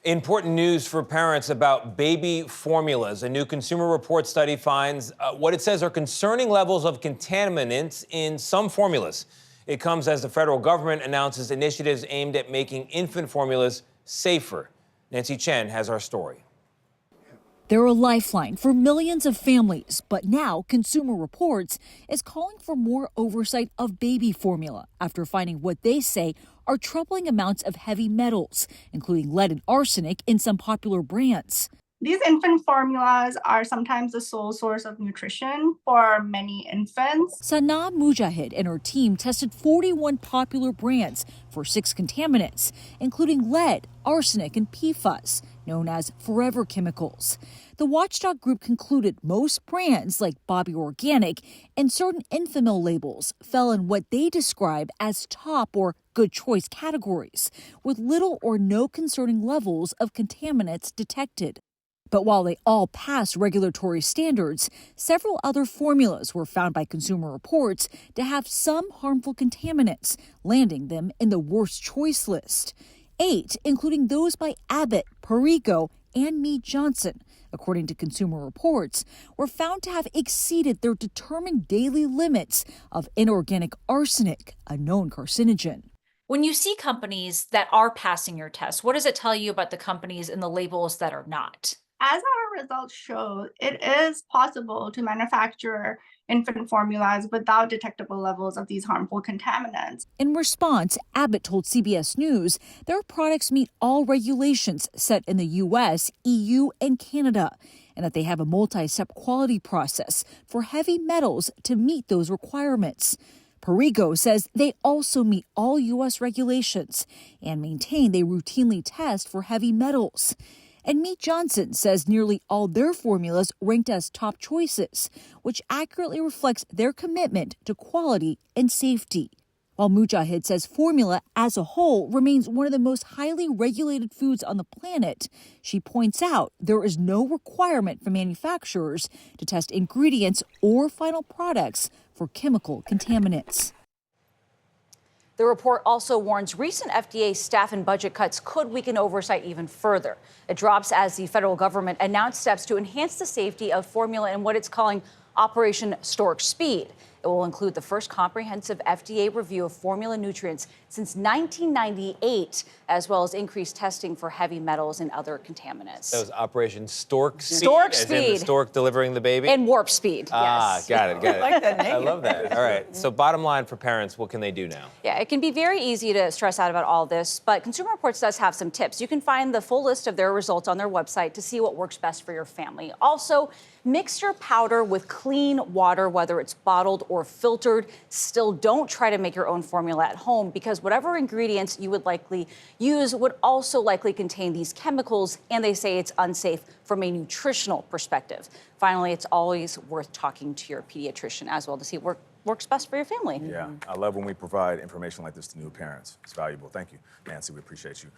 Important news for parents about baby formulas. A new Consumer Report study finds what it says are concerning levels of contaminants in some formulas. It comes as the federal government announces initiatives aimed at making infant formulas safer. Nancy Chen has our story. They're a lifeline for millions of families, but now Consumer Reports is calling for more oversight of baby formula after finding what they say are troubling amounts of heavy metals, including lead and arsenic in some popular brands. These infant formulas are sometimes the sole source of nutrition for many infants. Sanaa Mujahid and her team tested 41 popular brands for 6 contaminants, including lead, arsenic, and PFAS, known as forever chemicals. The watchdog group concluded most brands, like Bobby Organic and certain Enfamil labels, fell in what they describe as top or good choice categories, with little or no concerning levels of contaminants detected. But while they all passed regulatory standards, several other formulas were found by Consumer Reports to have some harmful contaminants, landing them in the worst choice list. 8, including those by Abbott, Perrigo, and Mead Johnson, according to Consumer Reports, were found to have exceeded their determined daily limits of inorganic arsenic, a known carcinogen. When you see companies that are passing your test, what does it tell you about the companies and the labels that are not? As our results show, it is possible to manufacture infant formulas without detectable levels of these harmful contaminants. In response, Abbott told CBS News their products meet all regulations set in the U.S., EU, and Canada, and that they have a multi-step quality process for heavy metals to meet those requirements. Perrigo says they also meet all U.S. regulations and maintain they routinely test for heavy metals. And Mead Johnson says nearly all their formulas ranked as top choices, which accurately reflects their commitment to quality and safety. While Mujahid says formula as a whole remains one of the most highly regulated foods on the planet, she points out there is no requirement for manufacturers to test ingredients or final products for chemical contaminants. The report also warns recent FDA staff and budget cuts could weaken oversight even further. It drops as the federal government announced steps to enhance the safety of formula in what it's calling Operation Stork Speed. It will include the first comprehensive FDA review of formula nutrients since 1998, as well as increased testing for heavy metals and other contaminants. That was Operation Stork Speed. Stork as Speed. in the stork delivering the baby? And warp speed, yes. Got it. I like that name. I love that. All right. So bottom line for parents, what can they do now? Yeah, it can be very easy to stress out about all this, but Consumer Reports does have some tips. You can find the full list of their results on their website to see what works best for your family. Also, mix your powder with clean water, whether it's bottled or filtered. Still, don't try to make your own formula at home because whatever ingredients you would likely use would also likely contain these chemicals, and they say it's unsafe from a nutritional perspective. Finally, it's always worth talking to your pediatrician as well to see what works best for your family. Yeah, I love when we provide information like this to new parents. It's valuable. Thank you, Nancy. We appreciate you.